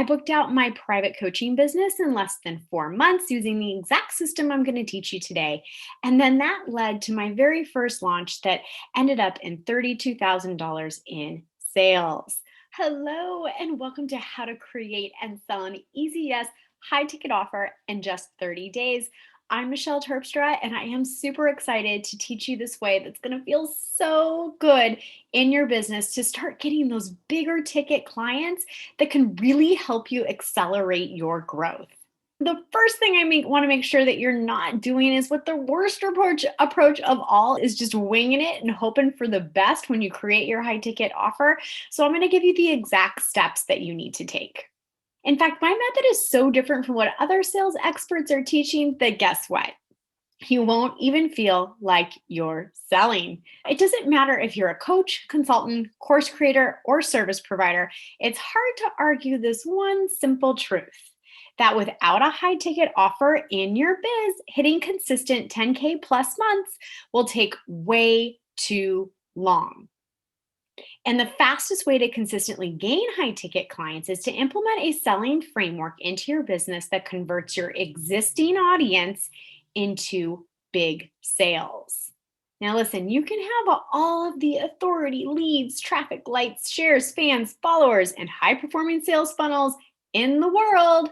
I booked out my private coaching business in less than 4 months using the exact system I'm going to teach you today. And then that led to my very first launch that ended up in $32,000 in sales. Hello, and welcome to How to Create and Sell an Easy Yes High Ticket Offer in Just 30 Days. I'm Michelle Terpstra, and I am super excited to teach you this way that's going to feel so good in your business to start getting those bigger ticket clients that can really help you accelerate your growth. The first thing I want to make sure that you're not doing is what the worst approach of all is, just winging it and hoping for the best when you create your high ticket offer. So I'm going to give you the exact steps that you need to take. In fact, my method is so different from what other sales experts are teaching that guess what? You won't even feel like you're selling. It doesn't matter if you're a coach, consultant, course creator, or service provider. It's hard to argue this one simple truth that without a high ticket offer in your biz, hitting consistent 10K plus months will take way too long. And the fastest way to consistently gain high ticket clients is to implement a selling framework into your business that converts your existing audience into big sales. Now, listen, you can have all of the authority, leads, traffic, lights, shares, fans, followers, and high performing sales funnels in the world.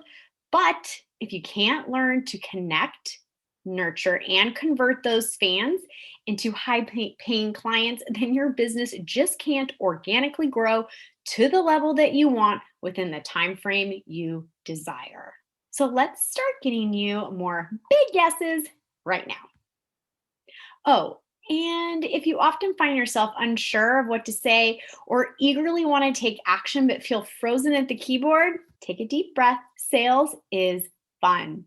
But if you can't learn to connect, nurture, and convert those fans into high paying clients, then your business just can't organically grow to the level that you want within the time frame you desire. So let's start getting you more big yeses right now. Oh, and if you often find yourself unsure of what to say or eagerly want to take action but feel frozen at the keyboard, take a deep breath. Sales is fun.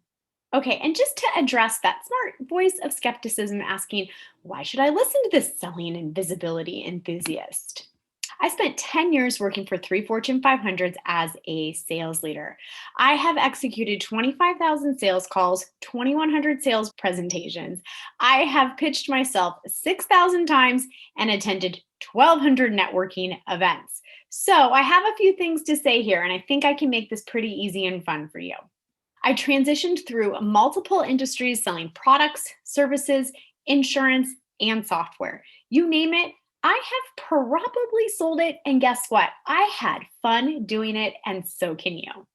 Okay, and just to address that smart voice of skepticism asking, why should I listen to this selling and visibility enthusiast? I spent 10 years working for 3 Fortune 500s as a sales leader. I have executed 25,000 sales calls, 2,100 sales presentations. I have pitched myself 6,000 times and attended 1,200 networking events. So I have a few things to say here, and I think I can make this pretty easy and fun for you. I transitioned through multiple industries selling products, services, insurance, and software. You name it, I have probably sold it. And guess what? I had fun doing it, and so can you.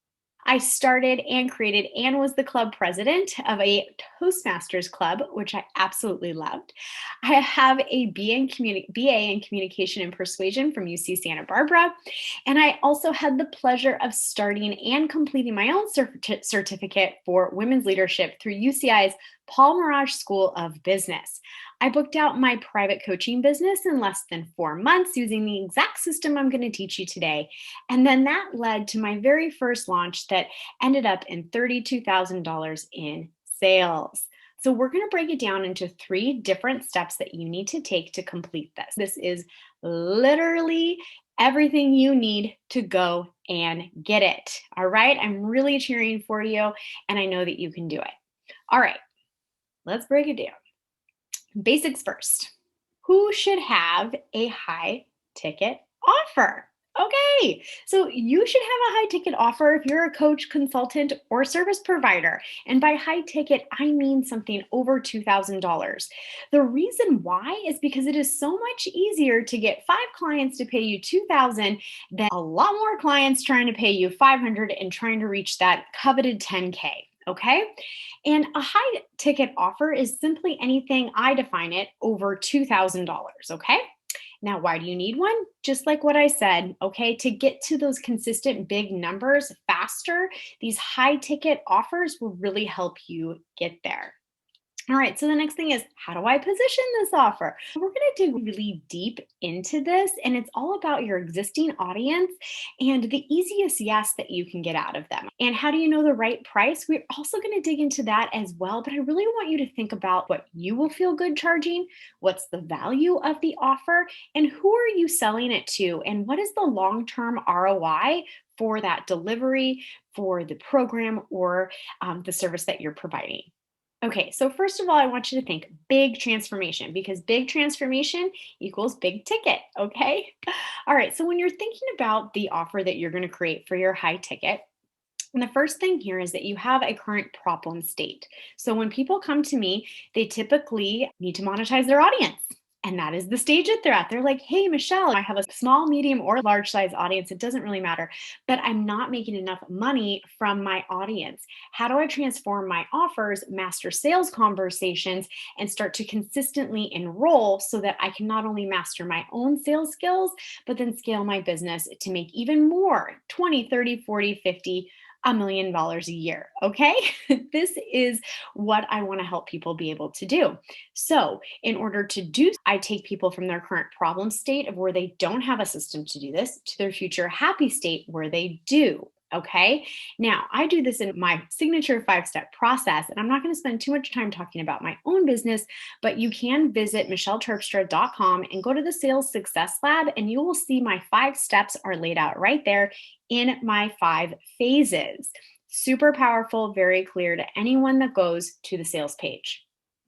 I started and created and was the club president of a Toastmasters club, which I absolutely loved. I have a BA in Communication and Persuasion from UC Santa Barbara. And I also had the pleasure of starting and completing my own certificate for women's leadership through UCI's Paul Mirage School of Business. I booked out my private coaching business in less than 4 months using the exact system I'm going to teach you today. And then that led to my very first launch that ended up in $32,000 in sales. So we're going to break it down into 3 different steps that you need to take to complete this. This is literally everything you need to go and get it. All right. I'm really cheering for you, and I know that you can do it. All right. Let's break it down. Basics first. Who should have a high ticket offer? Okay, so you should have a high ticket offer if you're a coach, consultant, or service provider. And by high ticket, I mean something over $2,000. The reason why is because it is so much easier to get 5 clients to pay you $2,000 than a lot more clients trying to pay you $500 and trying to reach that coveted 10K. Okay. And a high ticket offer is simply anything, I define it, over $2,000. Okay. Now, why do you need one? Just like what I said, okay, to get to those consistent big numbers faster, these high ticket offers will really help you get there. All right, so the next thing is, how do I position this offer? We're going to dig really deep into this, and it's all about your existing audience and the easiest yes that you can get out of them. And how do you know the right price? We're also going to dig into that as well, but I really want you to think about what you will feel good charging, what's the value of the offer, and who are you selling it to, and what is the long-term ROI for that delivery, for the program, or the service that you're providing. Okay, so first of all, I want you to think big transformation, because big transformation equals big ticket, okay? All right, so when you're thinking about the offer that you're going to create for your high ticket, And the first thing here is that you have a current problem state. So when people come to me, they typically need to monetize their audience. And that is the stage that they're at. They're like, hey, Michelle, I have a small, medium, or large size audience. It doesn't really matter, but I'm not making enough money from my audience. How do I transform my offers, master sales conversations, and start to consistently enroll so that I can not only master my own sales skills, but then scale my business to make even more 20, 30, 40, 50, $1 million a year. Okay. This is what I want to help people be able to do. So, in order to do, I take people from their current problem state of where they don't have a system to do this to their future happy state where they do. Okay. Now, I do this in my signature 5-step process, and I'm not going to spend too much time talking about my own business, but you can visit michelleterpstra.com and go to the Sales Success Lab, and you will see my 5 steps are laid out right there in my 5 phases. Super powerful, very clear to anyone that goes to the sales page.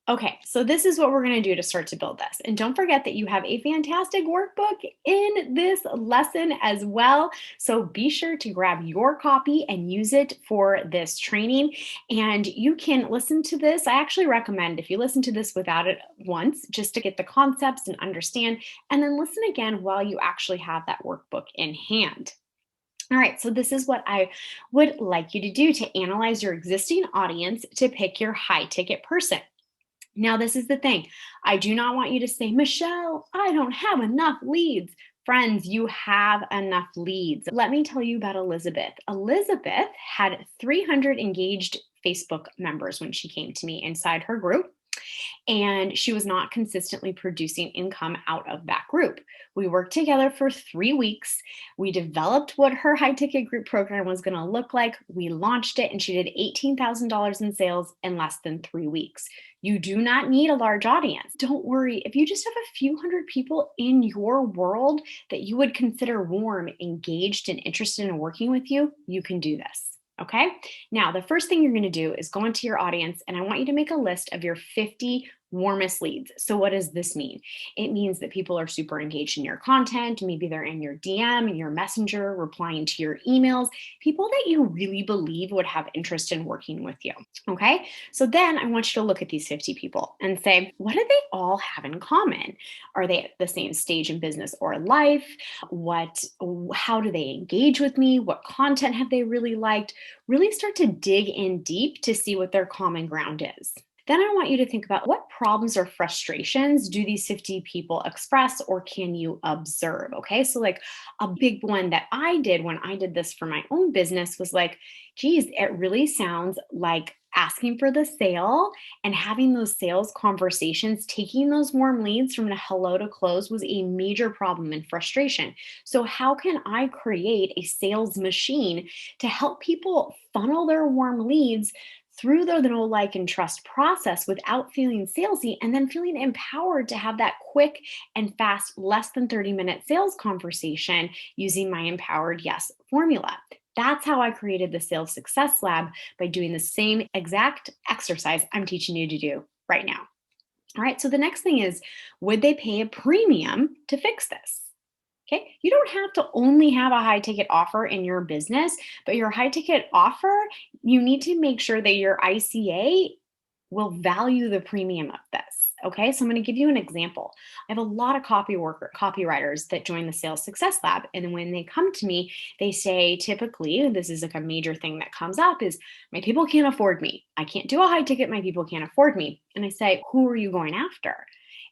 Okay, so this is what we're going to do to start to build this. And don't forget that you have a fantastic workbook in this lesson as well. So be sure to grab your copy and use it for this training. And you can listen to this. I actually recommend if you listen to this without it once, just to get the concepts and understand, and then listen again while you actually have that workbook in hand. All right, so this is what I would like you to do to analyze your existing audience to pick your high ticket person. Now, this is the thing. I do not want you to say, Michelle, I don't have enough leads. Friends, you have enough leads. Let me tell you about Elizabeth. Elizabeth had 300 engaged Facebook members when she came to me inside her group, and she was not consistently producing income out of that group. We worked together for 3 weeks. We developed what her high ticket group program was going to look like. We launched it, and she did $18,000 in sales in less than 3 weeks. You do not need a large audience. Don't worry. If you just have a few hundred people in your world that you would consider warm, engaged, and interested in working with you, you can do this. Okay. Now, the first thing you're going to do is go into your audience, and I want you to make a list of your 50 warmest leads. So what does this mean? It means that people are super engaged in your content. Maybe they're in your DM, in your messenger, replying to your emails, people that you really believe would have interest in working with you. Okay. So then I want you to look at these 50 people and say, what do they all have in common? Are they at the same stage in business or life? How do they engage with me? What content have they really liked? Really start to dig in deep to see what their common ground is. Then I want you to think about what problems or frustrations do these 50 people express or can you observe? Okay. So, like a big one that I did when I did this for my own business was like, geez, it really sounds like asking for the sale and having those sales conversations, taking those warm leads from the hello to close was a major problem and frustration. So, how can I create a sales machine to help people funnel their warm leads through the know, like, and trust process without feeling salesy and then feeling empowered to have that quick and fast, less than 30-minute sales conversation using my Empowered Yes formula? That's how I created the Sales Success Lab, by doing the same exact exercise I'm teaching you to do right now. All right, so the next thing is, would they pay a premium to fix this? Okay, you don't have to only have a high ticket offer in your business, but your high ticket offer, you need to make sure that your ICA will value the premium of this. Okay, so I'm going to give you an example. I have a lot of copywriters that join the Sales Success Lab. And when they come to me, they say, typically, this is like a major thing that comes up is, my people can't afford me. I can't do a high ticket. My people can't afford me. And I say, who are you going after?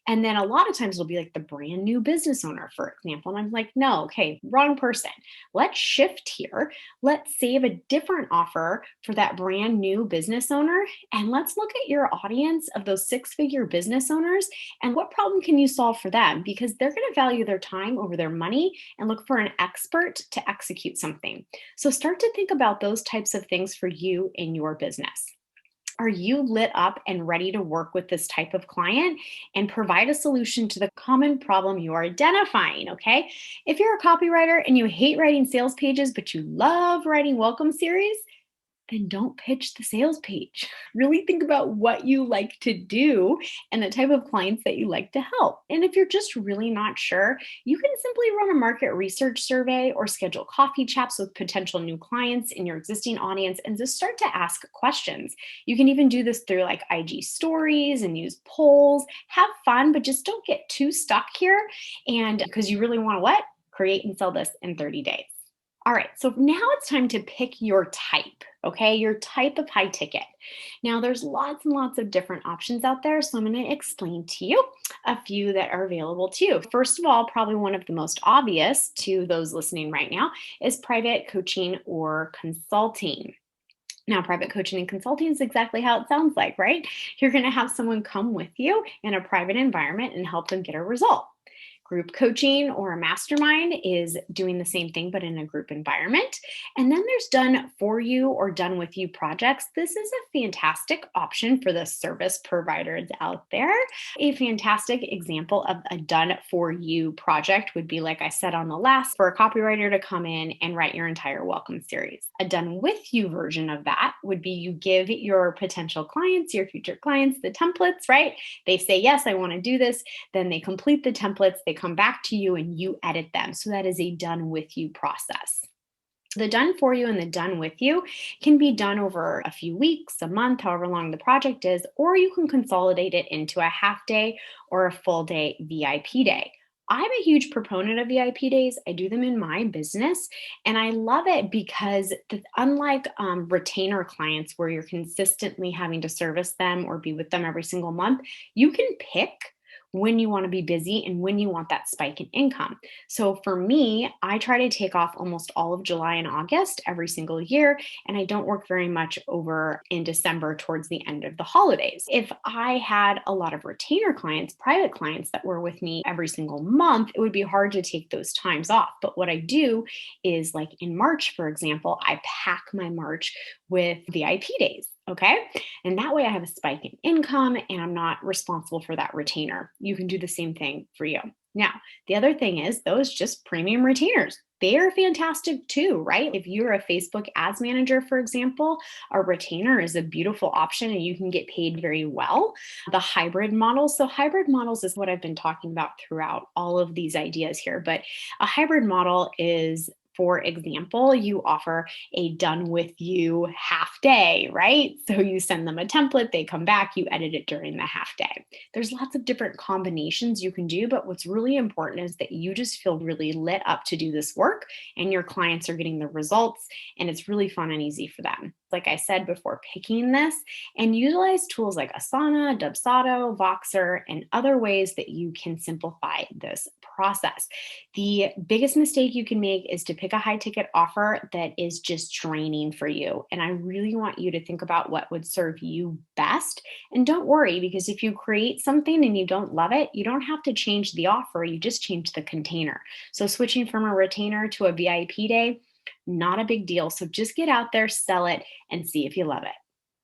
And then a lot of times it'll be like the brand new business owner, for example. And I'm like, no, okay, wrong person. Let's shift here. Let's save a different offer for that brand new business owner. And let's look at your audience of those 6-figure business owners and what problem can you solve for them? Because they're going to value their time over their money and look for an expert to execute something. So start to think about those types of things for you in your business. Are you lit up and ready to work with this type of client and provide a solution to the common problem you are identifying? Okay. If you're a copywriter and you hate writing sales pages, but you love writing welcome series, then don't pitch the sales page. Really think about what you like to do and the type of clients that you like to help. And if you're just really not sure, you can simply run a market research survey or schedule coffee chats with potential new clients in your existing audience and just start to ask questions. You can even do this through like IG stories and use polls. Have fun, but just don't get too stuck here. And because you really want to what? Create and sell this in 30 days. All right, so now it's time to pick your type, okay? Your type of high ticket. Now, there's lots and lots of different options out there, so I'm going to explain to you a few that are available to you. First of all, probably one of the most obvious to those listening right now is private coaching or consulting. Now, private coaching and consulting is exactly how it sounds like, right? You're going to have someone come with you in a private environment and help them get a result. Group coaching or a mastermind is doing the same thing, but in a group environment. And then there's done for you or done with you projects. This is a fantastic option for the service providers out there. A fantastic example of a done for you project would be, like I said on the last, for a copywriter to come in and write your entire welcome series. A done with you version of that would be you give your potential clients, your future clients, the templates, right? They say, yes, I want to do this. Then they complete the templates, they come back to you and you edit them. So that is a done with you process. The done for you and the done with you can be done over a few weeks, a month, however long the project is, or you can consolidate it into a half day or a full day VIP day. I'm a huge proponent of VIP days. I do them in my business, and I love it because unlike retainer clients where you're consistently having to service them or be with them every single month, you can pick when you want to be busy and when you want that spike in income. So for me, I try to take off almost all of July and August every single year, and I don't work very much over in December towards the end of the holidays. If I had a lot of retainer clients, private clients that were with me every single month, it would be hard to take those times off. But what I do is, like in March, for example, I pack my March with VIP days. Okay. And that way I have a spike in income and I'm not responsible for that retainer. You can do the same thing for you. Now, the other thing is those just premium retainers. They are fantastic too, right? If you're a Facebook ads manager, for example, a retainer is a beautiful option and you can get paid very well. The hybrid models. So hybrid models is what I've been talking about throughout all of these ideas here. But a hybrid model is, for example, you offer a done with you half day, right? So you send them a template, they come back, you edit it during the half day. There's lots of different combinations you can do, but what's really important is that you just feel really lit up to do this work and your clients are getting the results and it's really fun and easy for them. Like I said before, picking this and utilize tools like Asana, Dubsado, Voxer, and other ways that you can simplify this process. The biggest mistake you can make is to pick a high ticket offer that is just draining for you. And I really want you to think about what would serve you best. And don't worry, because if you create something and you don't love it, you don't have to change the offer, you just change the container. So switching from a retainer to a VIP day, not a big deal. So just get out there, sell it, and see if you love it.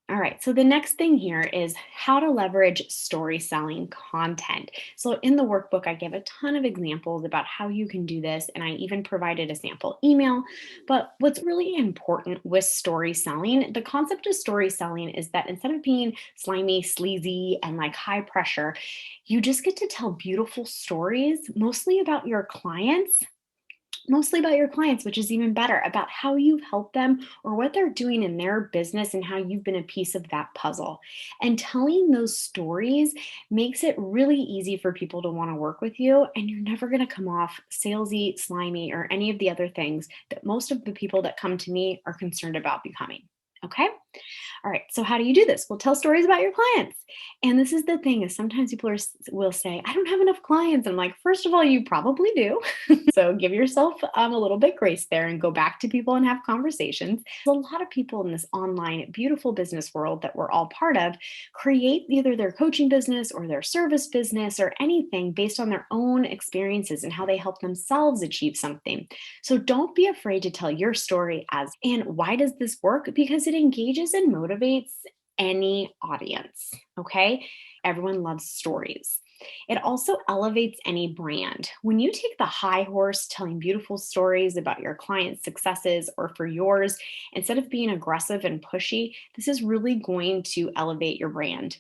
All right, so the next thing here is how to leverage story selling content. So in the workbook, I give a ton of examples about how you can do this, and I even provided a sample email. But what's really important with story selling, the concept of story selling is that instead of being slimy, sleazy, and like high pressure, you just get to tell beautiful stories, mostly about your clients, which is even better, about how you've helped them or what they're doing in their business and how you've been a piece of that puzzle. And telling those stories makes it really easy for people to want to work with you. And you're never going to come off salesy, slimy, or any of the other things that most of the people that come to me are concerned about becoming. Okay. All right. So how do you do this? Well, tell stories about your clients. And this is the thing is sometimes people will say, I don't have enough clients. And I'm like, first of all, you probably do. So give yourself a little bit grace there and go back to people and have conversations. A lot of people in this online beautiful business world that we're all part of create either their coaching business or their service business or anything based on their own experiences and how they help themselves achieve something. So don't be afraid to tell your story and why does this work? Because it engages and motivates any audience. Okay. Everyone loves stories. It also elevates any brand. When you take the high horse telling beautiful stories about your clients' successes or for yours, instead of being aggressive and pushy, this is really going to elevate your brand.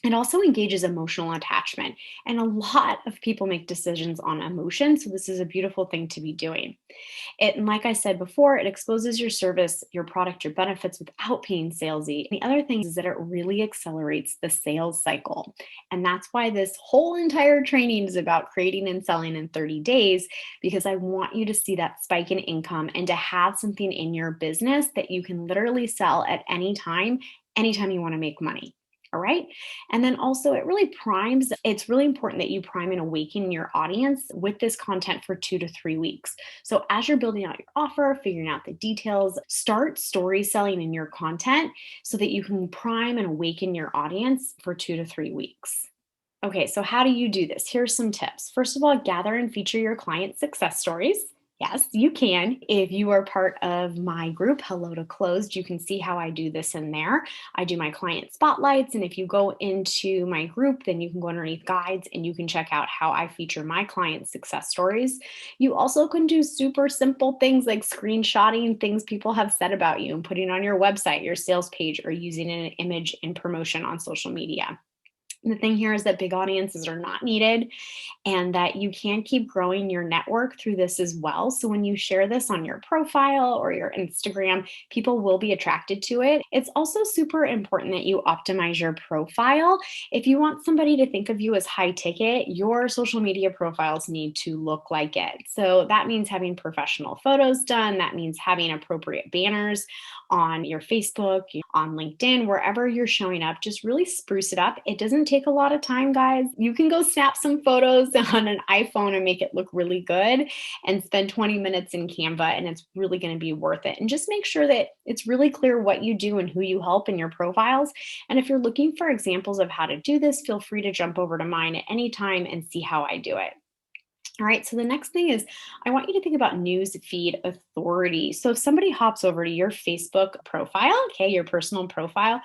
It also engages emotional attachment, and a lot of people make decisions on emotion. So, this is a beautiful thing to be doing. And like I said before, it exposes your service, your product, your benefits without being salesy. The other thing is that it really accelerates the sales cycle. And that's why this whole entire training is about creating and selling in 30 days, because I want you to see that spike in income and to have something in your business that you can literally sell at any time, anytime you want to make money. All right. And then also, it's really important that you prime and awaken your audience with this content for 2 to 3 weeks. So, as you're building out your offer, figuring out the details, start story selling in your content so that you can prime and awaken your audience for 2 to 3 weeks. Okay, so how do you do this? Here's some tips. First of all, gather and feature your client success stories. Yes, you can. If you are part of my group, Hello to Closed, you can see how I do this in there. I do my client spotlights. And if you go into my group, then you can go underneath guides and you can check out how I feature my client success stories. You also can do super simple things like screenshotting things people have said about you and putting on your website, your sales page, or using an image in promotion on social media. The thing here is that big audiences are not needed and that you can keep growing your network through this as well. So when you share this on your profile or your Instagram, people will be attracted to it. It's also super important that you optimize your profile. If you want somebody to think of you as high ticket, your social media profiles need to look like it. So that means having professional photos done, that means having appropriate banners on your Facebook, on LinkedIn, wherever you're showing up, just really spruce it up. It doesn't take a lot of time, guys. You can go snap some photos on an iPhone and make it look really good and spend 20 minutes in Canva, and it's really going to be worth it. And just make sure that it's really clear what you do and who you help in your profiles. And if you're looking for examples of how to do this, feel free to jump over to mine at any time and see how I do it. All right, so the next thing is I want you to think about news feed authority. So if somebody hops over to your Facebook profile, okay, your personal profile,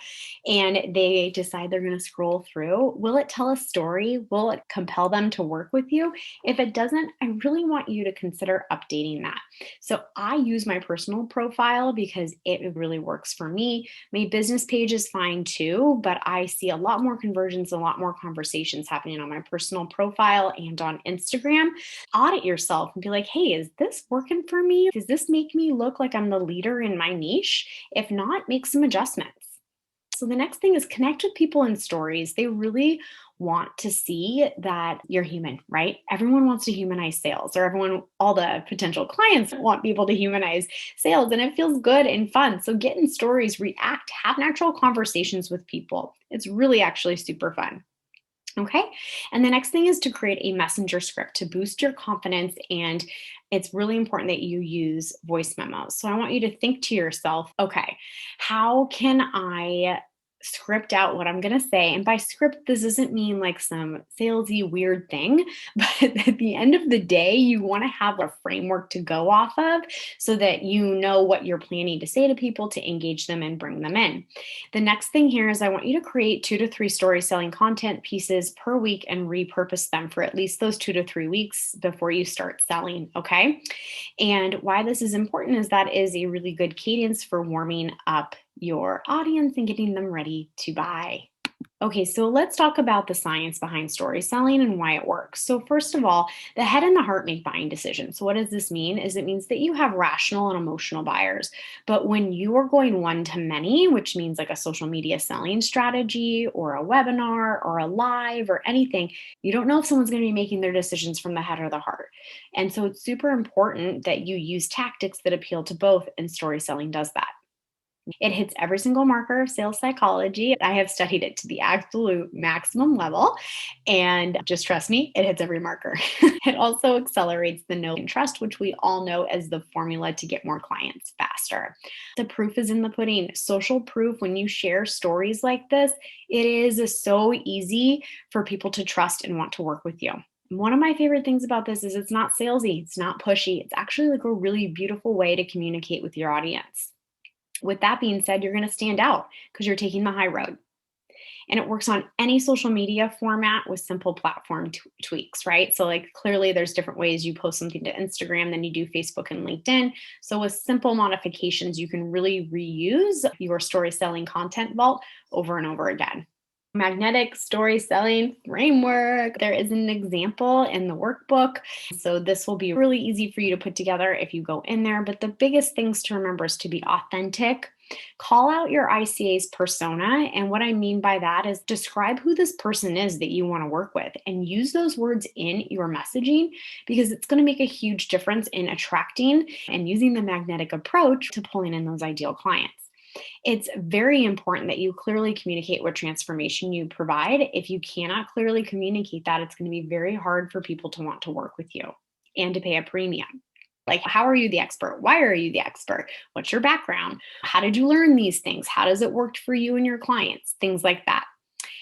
and they decide they're going to scroll through, will it tell a story? Will it compel them to work with you? If it doesn't, I really want you to consider updating that. So I use my personal profile because it really works for me. My business page is fine too, but I see a lot more conversions, a lot more conversations happening on my personal profile and on Instagram. Audit yourself and be like, hey, is this working for me? Does this make me look like I'm the leader in my niche? If not, make some adjustments. So the next thing is connect with people in stories. They really want to see that you're human, right? Everyone wants to humanize sales, or all the potential clients want people to humanize sales, and it feels good and fun. So get in stories, react, have natural conversations with people. It's really actually super fun. Okay. And the next thing is to create a messenger script to boost your confidence. And it's really important that you use voice memos. So I want you to think to yourself, okay, how can I script out what I'm going to say? And by script, this doesn't mean like some salesy weird thing, but at the end of the day, you want to have a framework to go off of so that you know what you're planning to say to people to engage them and bring them in. The next thing here is I want you to create 2 to 3 story selling content pieces per week and repurpose them for at least those 2 to 3 weeks before you start selling. Okay. And why this is important is that is a really good cadence for warming up your audience and getting them ready to buy. Okay, so let's talk about the science behind story selling and why it works. So first of all, the head and the heart make buying decisions. So what does this mean? It means that you have rational and emotional buyers. But when you are going one to many, which means like a social media selling strategy or a webinar or a live or anything, you don't know if someone's going to be making their decisions from the head or the heart. And so it's super important that you use tactics that appeal to both, and story selling does that. It hits every single marker of sales psychology. I have studied it to the absolute maximum level. And just trust me, it hits every marker. It also accelerates the know and trust, which we all know as the formula to get more clients faster. The proof is in the pudding. Social proof, when you share stories like this, it is so easy for people to trust and want to work with you. One of my favorite things about this is it's not salesy, it's not pushy. It's actually like a really beautiful way to communicate with your audience. With that being said, you're going to stand out because you're taking the high road. And it works on any social media format with simple platform tweaks, right? So, like, clearly there's different ways you post something to Instagram than you do Facebook and LinkedIn. So, with simple modifications, you can really reuse your story selling content vault over and over again. Magnetic story selling framework. There is an example in the workbook. So this will be really easy for you to put together if you go in there. But the biggest things to remember is to be authentic. Call out your ICA's persona. And what I mean by that is describe who this person is that you want to work with and use those words in your messaging because it's going to make a huge difference in attracting and using the magnetic approach to pulling in those ideal clients. It's very important that you clearly communicate what transformation you provide. If you cannot clearly communicate that, it's going to be very hard for people to want to work with you and to pay a premium. Like, how are you the expert? Why are you the expert? What's your background? How did you learn these things? How does it work for you and your clients? Things like that.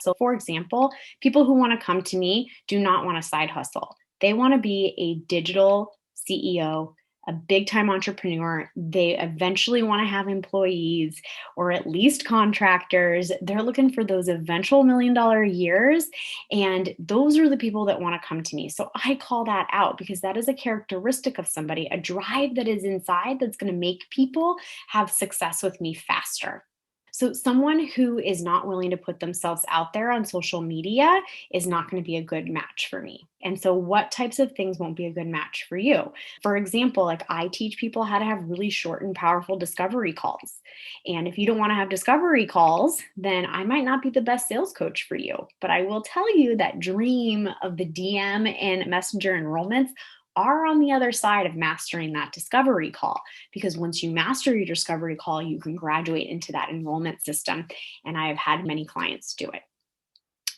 So, for example, people who want to come to me do not want a side hustle. They want to be a digital CEO, a big time entrepreneur. They eventually want to have employees or at least contractors. They're looking for those eventual $1 million years. And those are the people that want to come to me. So I call that out because that is a characteristic of somebody, a drive that is inside that's going to make people have success with me faster. So, someone who is not willing to put themselves out there on social media is not going to be a good match for me. And so, what types of things won't be a good match for you? For example, like, I teach people how to have really short and powerful discovery calls. And if you don't want to have discovery calls, then I might not be the best sales coach for you. But I will tell you that dream of the DM and messenger enrollments are on the other side of mastering that discovery call. Because once you master your discovery call, you can graduate into that enrollment system. And I have had many clients do it.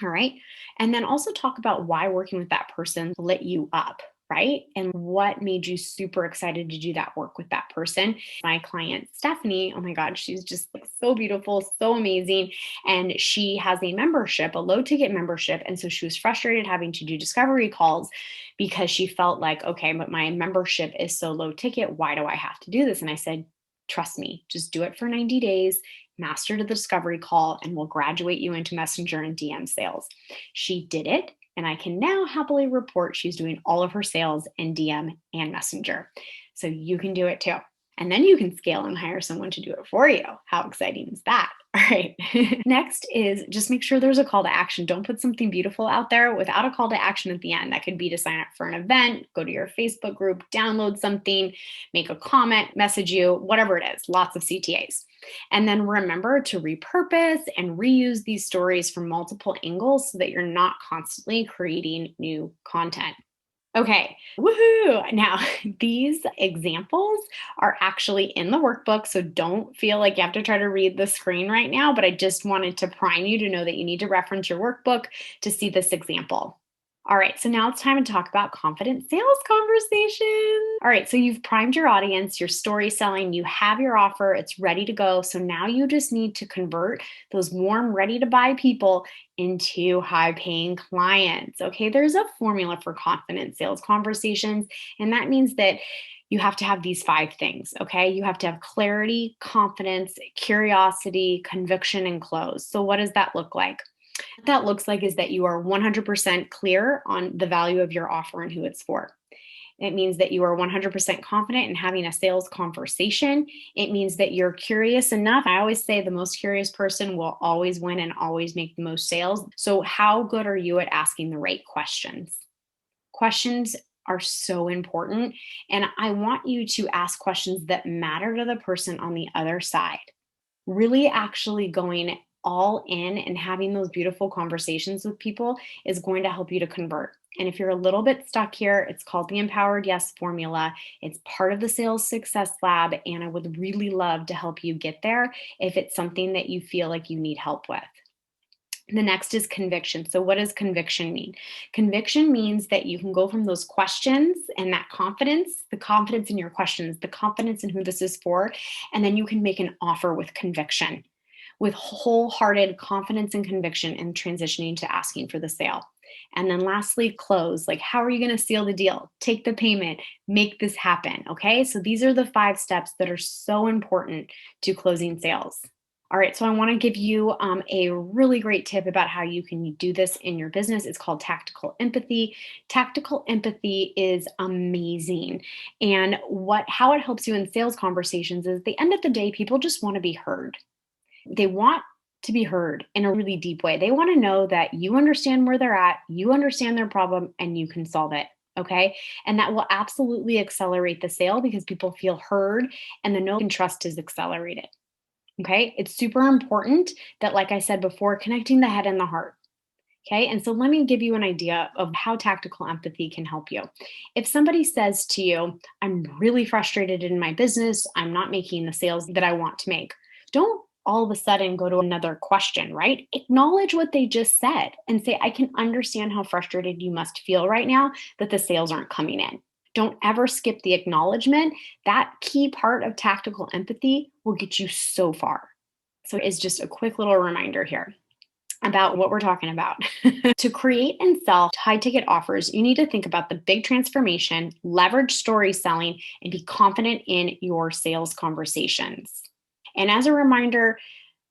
All right. And then also talk about why working with that person lit you up, right? And what made you super excited to do that work with that person. My client, Stephanie, oh my God, she's just like so beautiful, so amazing. And she has a membership, a low ticket membership. And so she was frustrated having to do discovery calls because she felt like, okay, but my membership is so low ticket. Why do I have to do this? And I said, trust me, just do it for 90 days, master the discovery call, and we'll graduate you into Messenger and DM sales. She did it. And I can now happily report she's doing all of her sales in DM and Messenger. So you can do it too. And then you can scale and hire someone to do it for you. How exciting is that? All right. Next is just make sure there's a call to action. Don't put something beautiful out there without a call to action at the end. That could be to sign up for an event, go to your Facebook group, download something, make a comment, message you, whatever it is, lots of CTAs. And then remember to repurpose and reuse these stories from multiple angles so that you're not constantly creating new content. Okay, woohoo! Now, these examples are actually in the workbook, so don't feel like you have to try to read the screen right now, but I just wanted to prime you to know that you need to reference your workbook to see this example. All right, so now it's time to talk about confident sales conversations. All right, so you've primed your audience, your story selling, you have your offer, it's ready to go. So now you just need to convert those warm, ready to buy people into high paying clients. Okay, there's a formula for confident sales conversations, and that means that you have to have these 5 things. Okay, you have to have clarity, confidence, curiosity, conviction, and close. So, what does that look like? What that looks like is that you are 100% clear on the value of your offer and who it's for. It means that you are 100% confident in having a sales conversation. It means that you're curious enough. I always say the most curious person will always win and always make the most sales. So, how good are you at asking the right questions? Questions are so important. And I want you to ask questions that matter to the person on the other side. Really actually going all in and having those beautiful conversations with people is going to help you to convert. And if you're a little bit stuck here, it's called the Empowered Yes Formula. It's part of the Sales Success Lab, and I would really love to help you get there if it's something that you feel like you need help with. The next is conviction. So, what does conviction mean? Conviction means that you can go from those questions and that confidence, the confidence in your questions, the confidence in who this is for, and then you can make an offer with conviction, with wholehearted confidence and conviction, and transitioning to asking for the sale. And then lastly, close. Like, how are you going to seal the deal? Take the payment, make this happen. Okay. So these are the 5 steps that are so important to closing sales. All right, so I want to give you a really great tip about how you can do this in your business. It's called tactical empathy. Tactical empathy is amazing. And how it helps you in sales conversations is at the end of the day, people just want to be heard. They want to be heard in a really deep way. They want to know that you understand where they're at, you understand their problem, and you can solve it. Okay. And that will absolutely accelerate the sale because people feel heard and the know and trust is accelerated. Okay. It's super important that, like I said before, connecting the head and the heart. Okay. And so let me give you an idea of how tactical empathy can help you. If somebody says to you, I'm really frustrated in my business, I'm not making the sales that I want to make, don't all of a sudden go to another question, right? Acknowledge what they just said and say, I can understand how frustrated you must feel right now that the sales aren't coming in. Don't ever skip the acknowledgement. That key part of tactical empathy will get you so far. So it's just a quick little reminder here about what we're talking about. To create and sell high ticket offers, you need to think about the big transformation, leverage story selling, and be confident in your sales conversations. And as a reminder,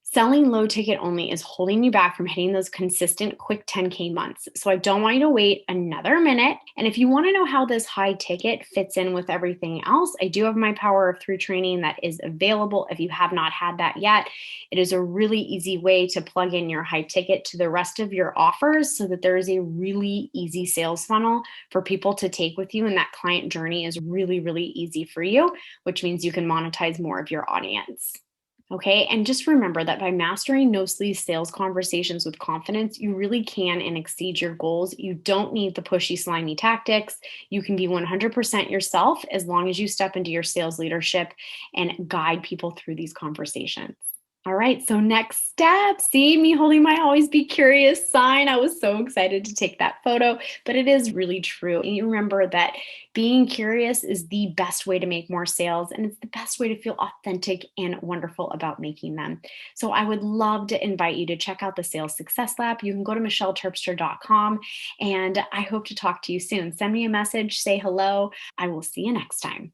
selling low ticket only is holding you back from hitting those consistent quick 10K months. So I don't want you to wait another minute. And if you want to know how this high ticket fits in with everything else, I do have my Power of Three training that is available if you have not had that yet. It is a really easy way to plug in your high ticket to the rest of your offers so that there is a really easy sales funnel for people to take with you. And that client journey is really, really easy for you, which means you can monetize more of your audience. Okay. And just remember that by mastering no sleaze sales conversations with confidence, you really can and exceed your goals. You don't need the pushy, slimy tactics. You can be 100% yourself as long as you step into your sales leadership and guide people through these conversations. All right, so next step, see me holding my always be curious sign. I was so excited to take that photo, but it is really true. And you remember that being curious is the best way to make more sales, and it's the best way to feel authentic and wonderful about making them. So I would love to invite you to check out the Sales Success Lab. You can go to michelleterpster.com, and I hope to talk to you soon. Send me a message, say hello. I will see you next time.